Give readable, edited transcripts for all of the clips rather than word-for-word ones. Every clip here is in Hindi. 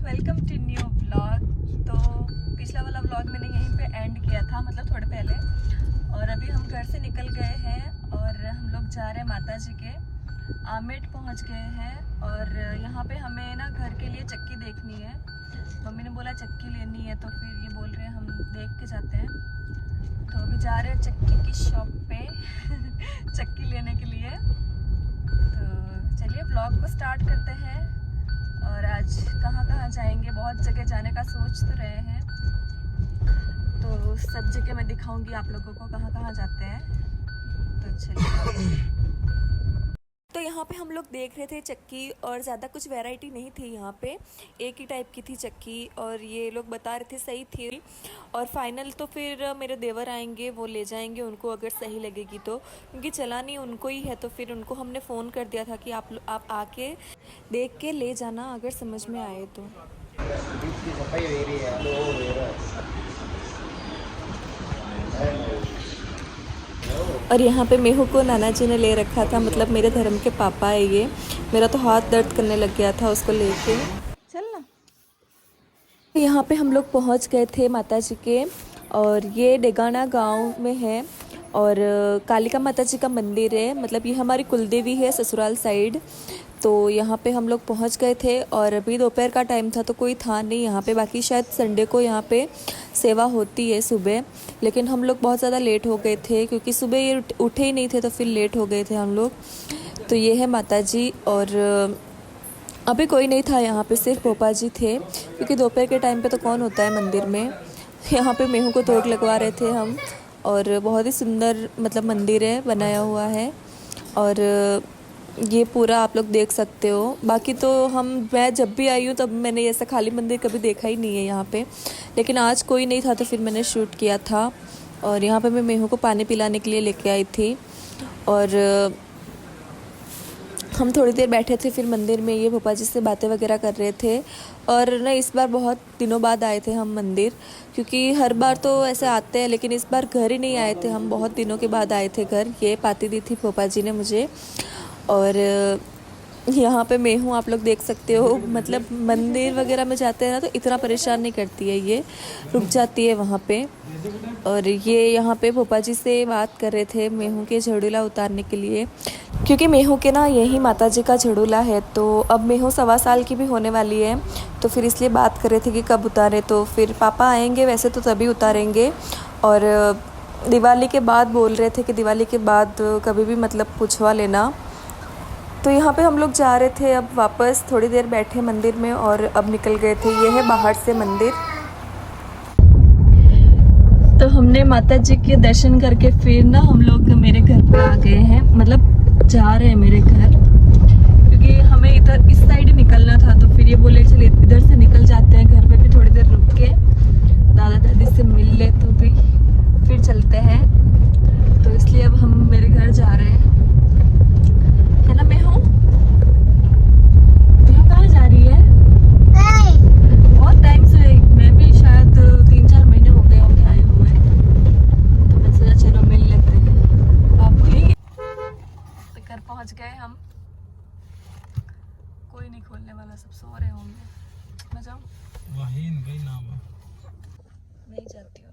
Welcome to new vlog. तो पिछला वाला व्लॉग मैंने यहीं पे एंड किया था, मतलब थोड़े पहले। और अभी हम घर से निकल गए हैं और हम लोग जा रहे हैं माता जी के। आमेट पहुंच गए हैं और यहाँ पे हमें ना घर के लिए चक्की देखनी है। मम्मी ने बोला चक्की लेनी है, तो फिर ये बोल रहे हैं हम देख के जाते हैं। तो अभी जा रहे हैं चक्की की शॉप पे चक्की लेने के लिए। तो चलिए व्लॉग को स्टार्ट करते हैं। और आज कहाँ कहाँ जाएंगे, बहुत जगह जाने का सोच तो रहे हैं, तो सब जगह मैं दिखाऊंगी आप लोगों को कहाँ कहाँ जाते हैं। तो चलिए। तो यहाँ पे हम लोग देख रहे थे चक्की, और ज़्यादा कुछ वैरायटी नहीं थी यहाँ पे, एक ही टाइप की थी चक्की। और ये लोग बता रहे थे सही थी। और फाइनल तो फिर मेरे देवर आएंगे, वो ले जाएंगे उनको, अगर सही लगेगी तो, क्योंकि चलानी उनको ही है। तो फिर उनको हमने फ़ोन कर दिया था कि आप आके देख के ले जाना अगर समझ में आए तो। और यहाँ पे मेहू को नाना जी ने ले रखा था, मतलब मेरे धर्म के पापा है ये। मेरा तो हाथ दर्द करने लग गया था उसको लेके। चलना। यहाँ पे हम लोग पहुँच गए थे माता जी के, और ये डेगाना गांव में है। और कालिका माता जी का मंदिर है, मतलब ये हमारी कुलदेवी है ससुराल साइड। तो यहाँ पे हम लोग पहुँच गए थे, और अभी दोपहर का टाइम था तो कोई था नहीं यहाँ पे। बाकी शायद संडे को यहाँ पे सेवा होती है सुबह, लेकिन हम लोग बहुत ज़्यादा लेट हो गए थे क्योंकि सुबह ये उठे ही नहीं थे, तो फिर लेट हो गए थे हम लोग। तो ये है माता जी, और अभी कोई नहीं था यहाँ पे, सिर्फ पोपा जी थे, क्योंकि दोपहर के टाइम पे तो कौन होता है मंदिर में। यहाँ पे मेहू को तोड़ लगवा रहे थे हम। और बहुत ही सुंदर मतलब मंदिर है, बनाया हुआ है। और ये पूरा आप लोग देख सकते हो। बाकी तो मैं जब भी आई हूँ तब मैंने ऐसा खाली मंदिर कभी देखा ही नहीं है यहाँ पे, लेकिन आज कोई नहीं था तो फिर मैंने शूट किया था। और यहाँ पे मैं मेहू को पानी पिलाने के लिए लेके आई थी। और हम थोड़ी देर बैठे थे फिर मंदिर में, ये पापा जी से बातें वगैरह कर रहे थे। और ना इस बार बहुत दिनों बाद आए थे हम मंदिर, क्योंकि हर बार तो ऐसे आते हैं, लेकिन इस बार घर ही नहीं आए थे हम, बहुत दिनों के बाद आए थे घर। ये पाती दी थी पापा जी ने मुझे। और यहाँ पे मैं हूँ, आप लोग देख सकते हो। मतलब मंदिर वगैरह में जाते हैं ना तो इतना परेशान नहीं करती है ये, रुक जाती है वहाँ पे। और ये यहाँ पे पापा जी से बात कर रहे थे मेहू के झड़ूला उतारने के लिए, क्योंकि मेहू के ना यही माता जी का झड़ूला है। तो अब मेहू 1.25 साल की भी होने वाली है, तो फिर इसलिए बात कर रहे थे कि कब उतारे। तो फिर पापा आएंगे वैसे तो तभी उतारेंगे, और दिवाली के बाद बोल रहे थे कि दिवाली के बाद कभी भी मतलब पूछवा लेना। तो यहाँ पे हम लोग जा रहे थे अब वापस, थोड़ी देर बैठे मंदिर में और अब निकल गए थे। ये है बाहर से मंदिर। तो हमने माता जी के दर्शन करके फिर ना हम लोग मेरे घर पे आ गए हैं, मतलब जा रहे हैं मेरे घर, क्योंकि हमें इधर इस साइड निकलना था। तो फिर ये बोले चल इधर से निकल जाते हैं, घर पे भी थोड़ी देर रुक के दादा दादी से मिल ले तो भी फिर चलते हैं। तो इसलिए अब हम मेरे घर जा रहे हैं, है ना। मेहू कहाँ जा रही है? बहुत टाइम से, मैं भी शायद 3-4 महीने हो गए होंगे आए हुए, तो मैं सोचा चलो मिल लेते हैं। आप भूलेंगे? तो घर पहुँच गए हम, कोई नहीं खोलने वाला, सब सो रहे होंगे। मैं जाऊँ? नहीं जाती हूँ।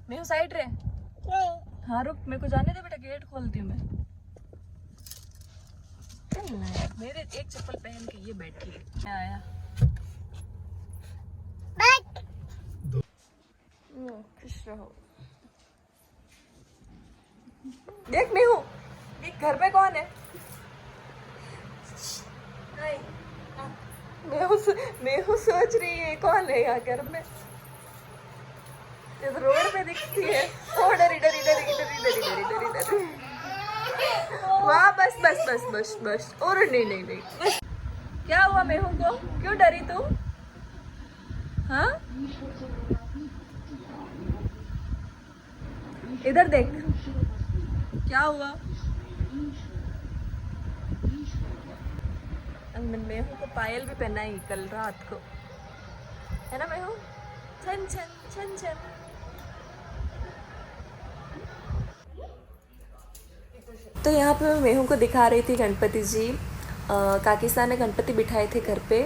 मेहू साइड रहे। हाँ रुक, मेरे को जाने दे बेटा, गेट खोलती हूँ मैं। मेरे एक चप्पल पहन के ये बैठी है। क्या आया? खुश रहो। देख मेहू, देख घर पे कौन है? मेहू सोच रही है कौन है यहाँ घर में। इस रोड पे दिखती है। ओ डरी डरी डरी डरी डरी डरी डरी डरी। वाह बस बस बस बस बस, और नहीं नहीं नहीं। क्या हुआ मेहू को, क्यों डरी तू? हाँ इधर देख, क्या हुआ? मेहू को पायल भी पहनाई कल रात को, है ना मेहू? छन छन छन छन। तो यहाँ पे मैं मेहू को दिखा रही थी गणपति जी। काकीसा ने गणपति बिठाए थे घर पे,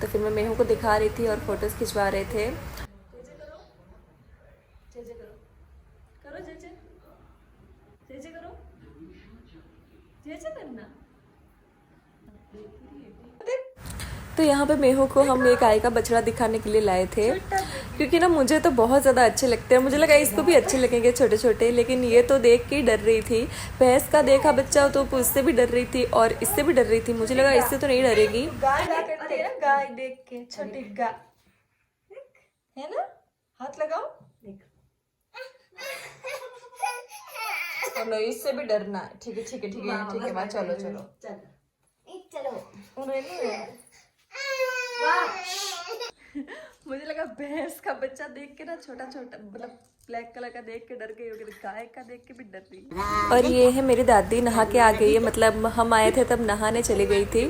तो फिर मैं मेहू को दिखा रही थी और फोटोज़ खिंचवा रहे थे। तो यहाँ पे मेहू को हम एक गाय का बछड़ा दिखाने के लिए लाए थे, क्योंकि ना मुझे तो बहुत ज़्यादा अच्छे लगते हैं, मुझे लगा इसको भी अच्छे लगेंगे छोटे छोटे, लेकिन ये तो देख के ही डर रही थी। भैंस का देखा बच्चा तो उससे भी डर रही थी और इससे भी डर रही थी, मुझे लगा इससे तो नहीं डरेगी। गाय देख के छोटी गाय है ना, हाथ लगाओ। चलो इससे भी डरना है, ठीक है ठीक है ठीक है ठीक है, चलो चलो चलो। मुझे लगा भैंस का बच्चा देख के ना छोटा छोटा मतलब ब्लैक कलर का देख के डर गई होगी, गाय का देख के भी डर रही। और ये है मेरी दादी नहा के आ गई है, मतलब हम आए थे तब नहाने चली गई थी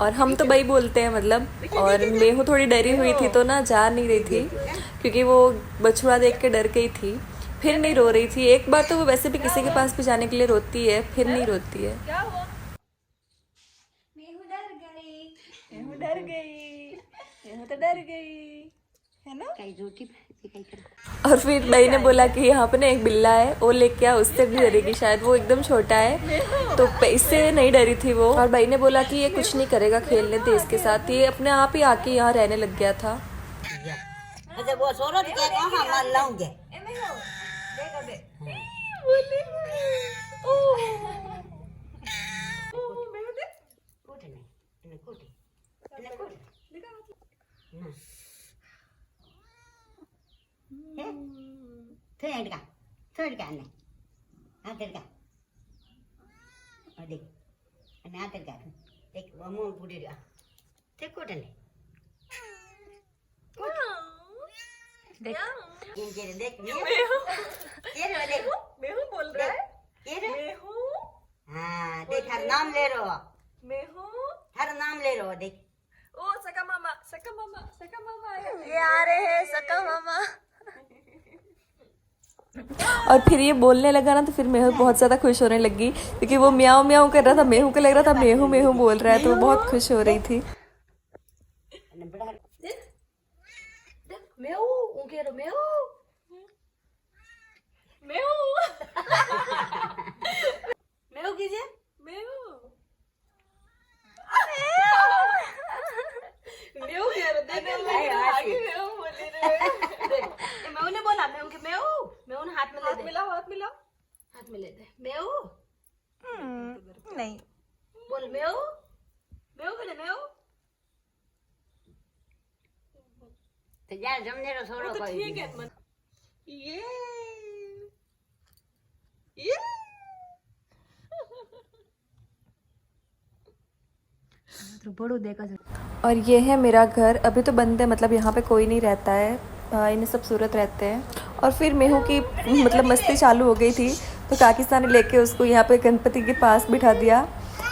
और हम तो भाई बोलते हैं मतलब। और मेहू थोड़ी डरी हुई थी तो ना जा नहीं रही थी, क्योंकि वो बछड़ा देख के डर गई थी, फिर नहीं रो रही थी। एक बार तो वो वैसे भी किसी के पास भी जाने के लिए रोती है, फिर नहीं रोती है। मेहू डर गई है ना। और फिर भाई ने बोला कि यहाँ पे ना एक बिल्ला है, वो लेके आ, उससे भी डरेगी शायद, वो एकदम छोटा है तो इससे नहीं डरी थी वो। और भाई ने बोला कि ये कुछ नहीं करेगा, खेलने दे इसके साथ, ये अपने आप ही आके यहाँ रहने लग गया था। मेहू बोल रहा है, मेहू देख हर नाम ले रहा, मेहू हर नाम ले रहा, देख ओ सका मामा ये आ रहे हैं सका मामा। और फिर ये बोलने लगा ना तो फिर मेहू बहुत ज्यादा खुश होने लगी, क्योंकि वो म्याऊं म्याऊं कर रहा था, मेहू को लग रहा था मेहू मेहू बोल रहा है, तो वो बहुत खुश हो रही थी। मेहू कीजिए, मेहू ने बोला, मेहू के मेहू ने हाथ में ले दे मेहू नहीं बोल, मेहू बोले मेहू तो यार जमने रो छोड़ो कोई ठीक है। ये तो बड़ो देखा। और ये है मेरा घर, अभी तो बंद है, मतलब यहाँ पे कोई नहीं रहता है, भाई ने सब सूरत रहते हैं। और फिर मेहू की मतलब मस्ती चालू हो गई थी, तो काकिस्ता ने लेके उसको यहाँ पे गणपति के पास बिठा दिया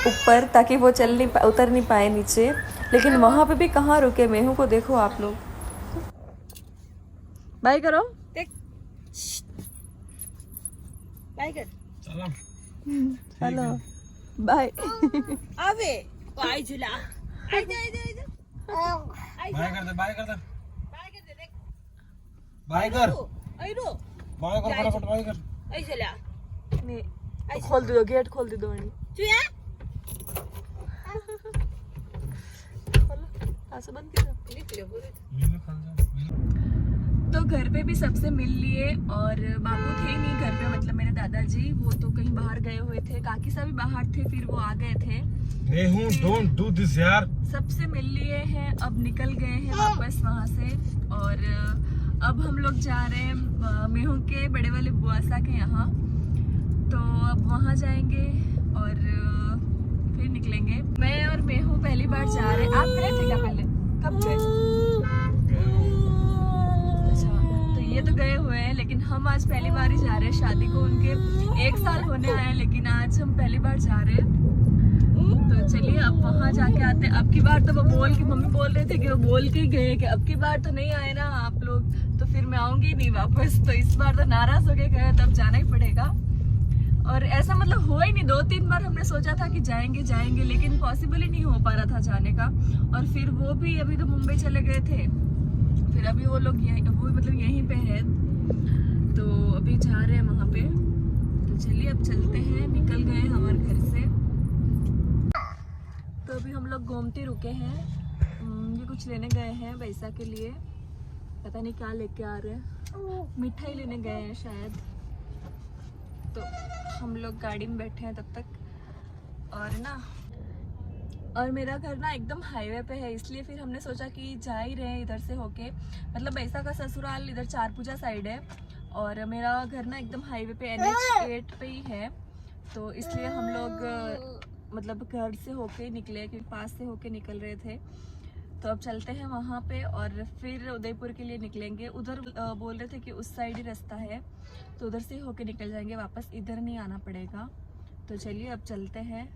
ऊपर, ताकि वो उतर नहीं पाए नीचे। लेकिन वहाँ पे भी कहाँ रुके, मेहू को देखो आप लोग। बाय करो, बाय कर, हेलो बाय। आवे बाय झूला, बाय कर दे, बाय कर फटाफट, बाय कर ऐसे ला नहीं खोल दो, गेट खोल दो चुया ऐसे बंद कर। तो घर पे भी सबसे मिल लिए, और बाबू थे नहीं घर पे, मतलब मेरे दादाजी वो तो कहीं बाहर गए हुए थे, काकी साहब भी बाहर थे, फिर वो आ गए थे। डोंट डू दिस यार। सबसे मिल लिए हैं, अब निकल गए हैं वापस वहाँ से। और अब हम लोग जा रहे हैं मेहू के बड़े वाले बुआसा के यहाँ, तो अब वहाँ जाएंगे और फिर निकलेंगे। मैं और मेहू पहली बार जा रहे हैं। आप गए थे क्या पहले, कब गए? ये तो गए हुए हैं, लेकिन हम आज पहली बार ही जा रहे हैं। शादी को उनके 1 साल होने आए, लेकिन आज हम पहली बार जा रहे हैं। तो चलिए अब वहाँ जाके आते हैं। अब की बार तो वो मम्मी बोल रहे थे कि वो बोल के गए कि अब की बार तो नहीं आए ना आप लोग, तो फिर मैं आऊंगी नहीं वापस। तो इस बार तो नाराज हो के गए, तब जाना ही पड़ेगा। और ऐसा मतलब हुआ ही नहीं, 2-3 बार हमने सोचा था कि जाएंगे जाएंगे, लेकिन पॉसिबल ही नहीं हो पा रहा था जाने का। और फिर वो भी अभी तो मुंबई चले गए थे, फिर अभी वो लोग वो मतलब यहीं पे है, तो अभी जा रहे हैं वहाँ पे। तो चलिए अब चलते हैं, निकल गए हमारे घर से। तो अभी हम लोग गोमती रुके हैं, ये कुछ लेने गए हैं वैसा के लिए, पता नहीं क्या लेके आ रहे हैं, मिठाई लेने गए हैं शायद। तो हम लोग गाड़ी में बैठे हैं तब तक। और मेरा घर ना एकदम हाईवे पे है, इसलिए फिर हमने सोचा कि जा ही रहे हैं इधर से होके। मतलब ऐसा का ससुराल इधर चारपूजा साइड है और मेरा घर ना एकदम हाईवे पे NH8 पे ही है, तो इसलिए हम लोग मतलब घर से होके निकले, क्योंकि पास से होके निकल रहे थे। तो अब चलते हैं वहाँ पे और फिर उदयपुर के लिए निकलेंगे। उधर बोल रहे थे कि उस साइड ही रास्ता है, तो उधर से होके निकल जाएंगे, वापस इधर नहीं आना पड़ेगा। तो चलिए अब चलते हैं।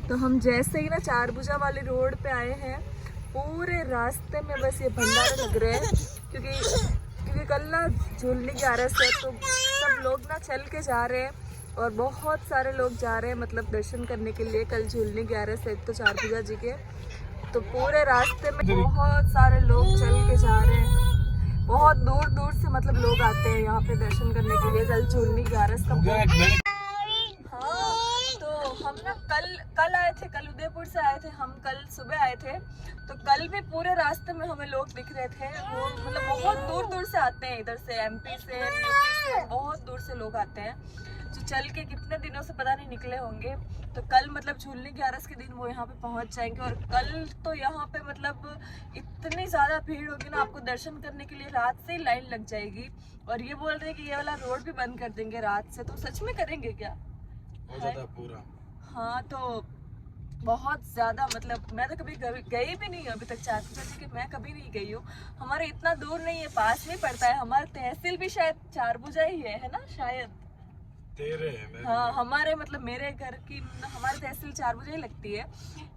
तो हम जैसे ही ना चारभुजा वाली रोड पे आए हैं, पूरे रास्ते में बस ये भंडारे लग रहे हैं, क्योंकि कल ना झूलने 11 से, तो सब लोग ना चल के जा रहे हैं और बहुत सारे लोग जा रहे हैं मतलब दर्शन करने के लिए। कल झूलने 11 से तो चारभुजा जी के, तो पूरे रास्ते में बहुत सारे लोग चल के जा रहे हैं। बहुत दूर दूर से मतलब लोग आते हैं यहाँ पे दर्शन करने के लिए। कल झूलनी 11 का। हाँ, तो हम ना कल आए थे, कल उदयपुर से आए थे हम, कल सुबह आए थे। तो कल भी पूरे रास्ते में हमें लोग दिख रहे थे, वो मतलब बहुत दूर दूर से आते हैं, इधर से MP से UP से बहुत दूर से लोग आते हैं, जो चल के कितने दिनों से पता नहीं निकले होंगे। तो कल मतलब झूलने 11 के दिन वो यहाँ पे पहुँच जाएंगे। और कल तो यहाँ पे मतलब इतनी ज़्यादा भीड़ होगी ना, आपको दर्शन करने के लिए रात से ही लाइन लग जाएगी। और ये बोल रहे हैं कि ये वाला रोड भी बंद कर देंगे रात से, तो सच में करेंगे क्या? पूरा। हाँ, तो बहुत ज़्यादा मतलब मैं तो कभी गई भी नहीं हूँ अभी तक चारभुजा जी के, मैं कभी नहीं गई हूँ। हमारे इतना दूर नहीं है, पास में पड़ता है, हमारा तहसील भी शायद चारभुजा ही है ना शायद। तेरे है। हाँ, हमारे मतलब मेरे घर की हमारी तहसील चारभुजा ही लगती है,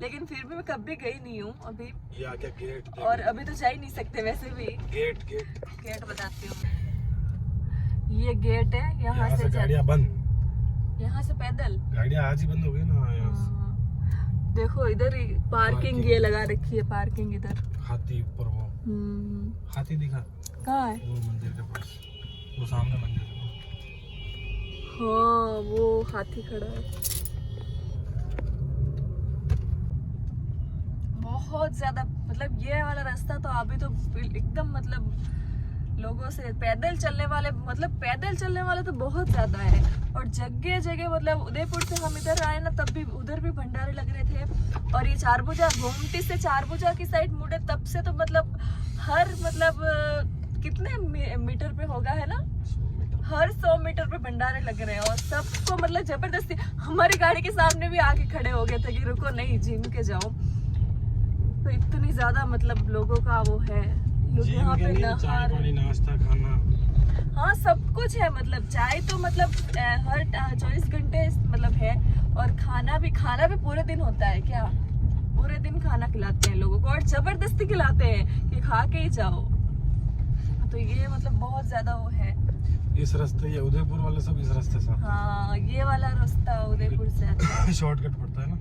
लेकिन फिर भी मैं कभी गई नहीं हूँ अभी। ये आगे गेट और अभी तो जा ही नहीं सकते वैसे भी। गेट बताती हूँ, ये गेट है, यहाँ से गाड़ियाँ बंद, यहाँ से पैदल गाड़ियाँ आज ही बंद हो गई ना यहाँ से। देखो इधर ही पार्किंग ये लगा रखी है, पार्किंग इधर। हाथी ऊपर वो हाथी दिखा कहाँ है? वो मंदिर के पास, वो सामने मंदिर है। हाँ, वो हाथी खड़ा है। बहुत ज्यादा मतलब ये वाला रास्ता तो अभी तो एकदम मतलब लोगों से पैदल चलने वाले तो बहुत ज्यादा है। और जगह जगह मतलब उदयपुर से हम इधर आए ना, तब भी उधर भी भंडारे लग रहे थे। और ये चारभुजा गोमती से चारभुजा की साइड मुड़े तब से तो मतलब हर मतलब कितने मीटर पे होगा है ना, हर 100 मीटर पे भंडारे लग रहे हैं। और सबको मतलब जबरदस्ती, हमारी गाड़ी के सामने भी आके खड़े हो गए थे कि रुको नहीं, झीम के जाओ। तो इतनी ज्यादा मतलब लोगों का वो है, लोग यहाँ पे नहा रहे, नाश्ता खाना, हाँ सब कुछ है। मतलब चाय तो मतलब हर 24 घंटे मतलब है। और खाना भी पूरे दिन होता है क्या, पूरे दिन खाना खिलाते हैं लोगों को, और जबरदस्ती खिलाते हैं कि खा के ही जाओ। तो ये मतलब बहुत ज्यादा वो है। इस रास्ते, ये उदयपुर वाले सब इस रास्ते से। हाँ, ये वाला रास्ता उदयपुर से आता है, शॉर्टकट पड़ता है ना।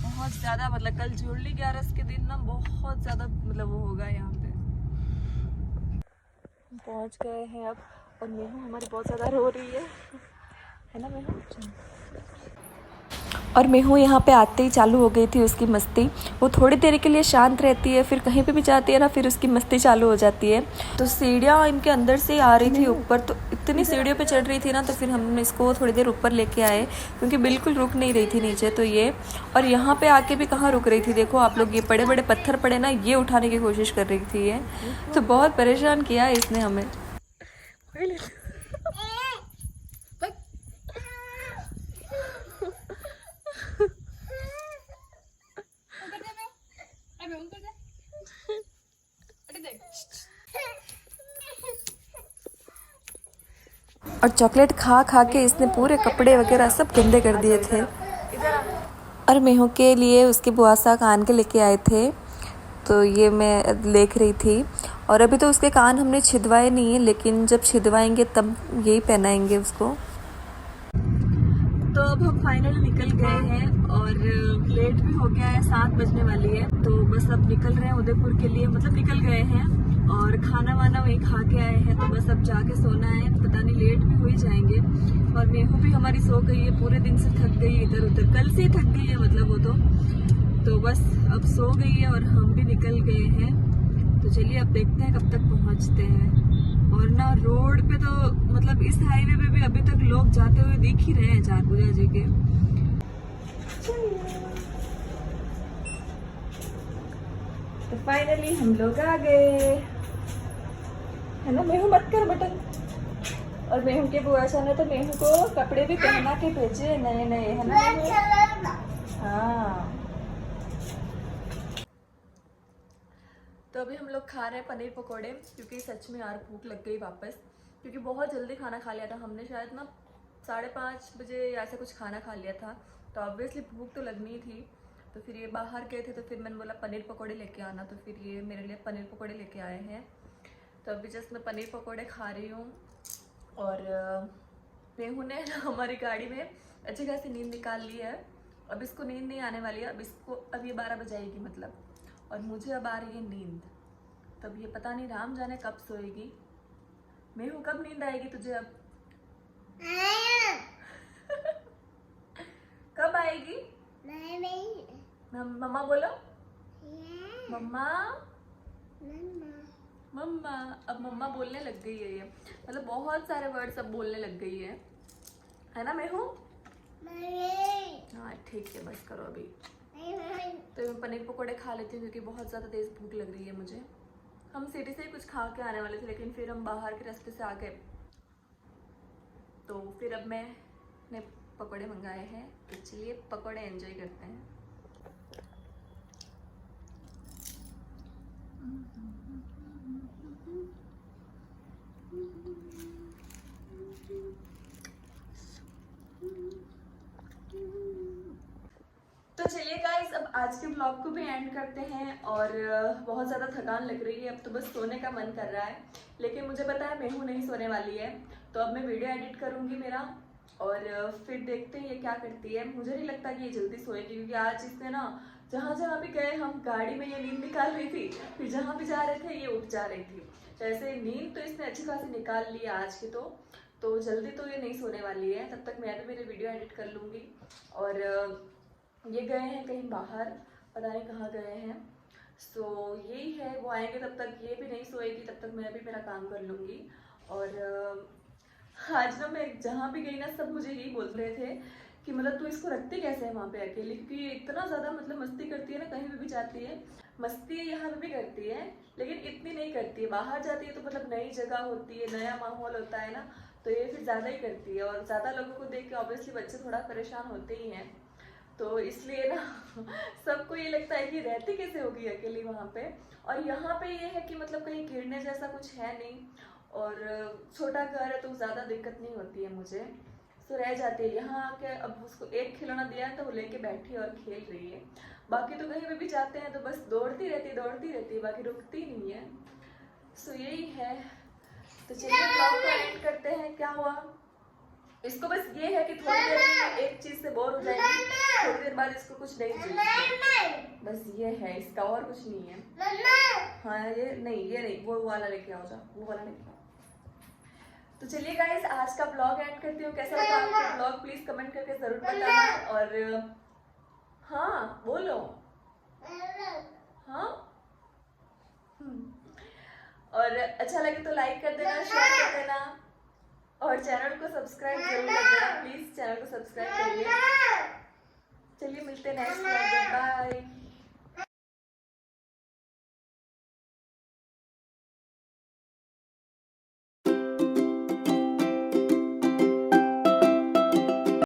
बहुत ज्यादा मतलब कल झूलनी 11 के दिन ना बहुत ज्यादा मतलब वो होगा यहाँ पे। पहुँच गए हैं अब, और मेहू हमारी बहुत ज्यादा रो रही है ना मेहू। और मेहू यहाँ पे आते ही चालू हो गई थी उसकी मस्ती। वो थोड़ी देर के लिए शांत रहती है, फिर कहीं पे भी जाती है ना, फिर उसकी मस्ती चालू हो जाती है। तो सीढ़ियाँ इनके अंदर से आ रही थी ऊपर, तो इतनी सीढ़ियों पे चढ़ रही थी ना, तो फिर हमने इसको थोड़ी देर ऊपर लेके आए, क्योंकि बिल्कुल रुक नहीं रही थी नीचे। तो ये, और यहाँ पे आके भी कहाँ रुक रही थी, देखो आप लोग, ये बड़े बड़े पत्थर पड़े ना, ये उठाने की कोशिश कर रही थी ये। तो बहुत परेशान किया है इसने हमें। और चॉकलेट खा खा के इसने पूरे कपड़े वगैरह सब गंदे कर दिए थे। और मेहू के लिए उसके बुआ सा कान के लेके आए थे, तो ये मैं देख रही थी। और अभी तो उसके कान हमने छिदवाए नहीं है, लेकिन जब छिदवाएंगे तब यही पहनाएंगे उसको। तो अब हम फाइनली निकल गए हैं और लेट भी हो गया है, 7 बजने वाली है। तो बस अब निकल रहे हैं उदयपुर के लिए, मतलब निकल गए हैं और खाना वाना वहीं खा के आए हैं। तो बस अब जाके सोना है, पता नहीं लेट भी हो ही जाएंगे। और मेहू भी हमारी सो गई है, पूरे दिन से थक गई, इधर उधर कल से ही थक गई है मतलब वो तो बस अब सो गई है और हम भी निकल गए हैं। तो चलिए अब देखते हैं कब तक पहुंचते हैं। और ना रोड पे तो मतलब इस हाईवे पे भी अभी तक लोग जाते हुए दिख ही रहे हैं चारभुजा जी के। तो फाइनली हम लोग आ गए, है ना। मेहू मत कर बटन। और मेहू के बुआ ने तो मेहू को कपड़े भी पहना के भेजे नए नए, है ना। हाँ, तो अभी हम लोग खा रहे हैं पनीर पकोड़े, क्योंकि सच में यार भूख लग गई वापस, क्योंकि बहुत जल्दी खाना खा लिया था हमने, शायद ना 5:30 बजे ऐसा कुछ खाना खा लिया था। तो ऑब्वियसली भूख तो लगनी थी। तो फिर ये बाहर गए थे तो फिर मैंने बोला पनीर पकोड़े लेके आना, तो फिर ये मेरे लिए पनीर पकोड़े लेके आए हैं। तो अभी जस्ट मैं पनीर पकोड़े खा रही हूँ। और मेहू ने हमारी गाड़ी में अच्छी खासी नींद निकाल ली है। अब इसको नींद नहीं आने वाली है, अब ये 12 बजाएगी मतलब, और मुझे अब आ रही है नींद। तब ये पता नहीं राम जाने कब सोएगी। मेहू कब नींद आएगी तुझे अब? कब आएगी? मम्मा बोलो, मम्मा मम्मा। अब मम्मा बोलने लग गई है ये, मतलब बहुत सारे वर्ड्स अब बोलने लग गई है ना मेहू? हाँ ठीक है, बस करो अभी। तो मैं पनीर पकोड़े खा लेती हूँ क्योंकि बहुत ज़्यादा तेज़ भूख लग रही है मुझे। हम सिटी से ही कुछ खा के आने वाले थे, लेकिन फिर हम बाहर के रास्ते से आ गए, तो फिर अब मैंने पकोड़े मंगाए हैं। तो चलिए पकोड़े एंजॉय करते हैं। तो चलिए गाइस, अब आज के ब्लॉग को भी एंड करते हैं। और बहुत ज़्यादा थकान लग रही है, अब तो बस सोने का मन कर रहा है। लेकिन मुझे पता है मेहू नहीं सोने वाली है, तो अब मैं वीडियो एडिट करूँगी मेरा, और फिर देखते हैं ये क्या करती है। मुझे नहीं लगता कि ये जल्दी सोएगी, क्योंकि आज इसने ना जहाँ जहाँ भी गए हम गाड़ी में ये नींद निकाल रही थी, फिर जहाँ भी जा रहे थे ये उठ जा रही थी। तो ऐसे नींद तो इसने अच्छी खासी निकाल ली आज की, तो जल्दी तो ये नहीं सोने वाली है। तब तक मैं भी मेरे वीडियो एडिट कर लूँगी। और ये गए हैं कहीं बाहर, पता नहीं कहाँ गए हैं। सो यही है, वो आएंगे तब तक ये भी नहीं सोएगी, तब तक मैं भी मेरा काम कर लूँगी। और आज ना मैं जहाँ भी गई ना सब मुझे यही बोल रहे थे कि मतलब तू इसको रखती कैसे है वहाँ पे अकेले, क्योंकि इतना ज़्यादा मतलब मस्ती करती है ना, कहीं भी जाती है मस्ती यहाँ पे भी करती है, लेकिन इतनी नहीं करती है। बाहर जाती है तो मतलब नई जगह होती है, नया माहौल होता है ना, तो ये फिर ज़्यादा ही करती है। और ज़्यादा लोगों को देख के ऑब्वियसली बच्चे थोड़ा परेशान होते ही हैं, तो इसलिए ना सबको ये लगता है कि रहती कैसे होगी अकेली वहाँ पे। और यहाँ पे ये है कि मतलब कहीं गिरने जैसा कुछ है नहीं, और छोटा घर है तो ज़्यादा दिक्कत नहीं होती है मुझे। सो रह जाती है यहाँ आके। अब उसको एक खिलौना दिया है तो वो लेके बैठी है और खेल रही है। बाकी तो कहीं पे भी जाते हैं तो बस दौड़ती रहती है, बाकी रुकती नहीं है। सो यही है। तो चलिए ब्लॉग को एंड करते हैं। क्या हुआ? इसको बस ये है कि थोड़ी देर में एक चीज से बोर हो जाएगी, थोड़ी देर बाद इसको कुछ नहीं चाहिए, बस ये है इसका, और कुछ नहीं है। हाँ ये नहीं, वो वाला लेके आओ, जाओ वो वाला लेके आओ। तो चलिए गाइस, आज का ब्लॉग एंड करती हूँ। कैसा लगा आपको ब्लॉग प्लीज कमेंट करके जरूर बताना। और हाँ बोलो, हाँ और अच्छा लगे तो लाइक कर देना, शेयर कर देना, और चैनल को सब्सक्राइब जरूर कर देना। प्लीज चैनल को सब्सक्राइब करिए। चलिए मिलते हैं नेक्स्ट ब्लॉग में, बाय।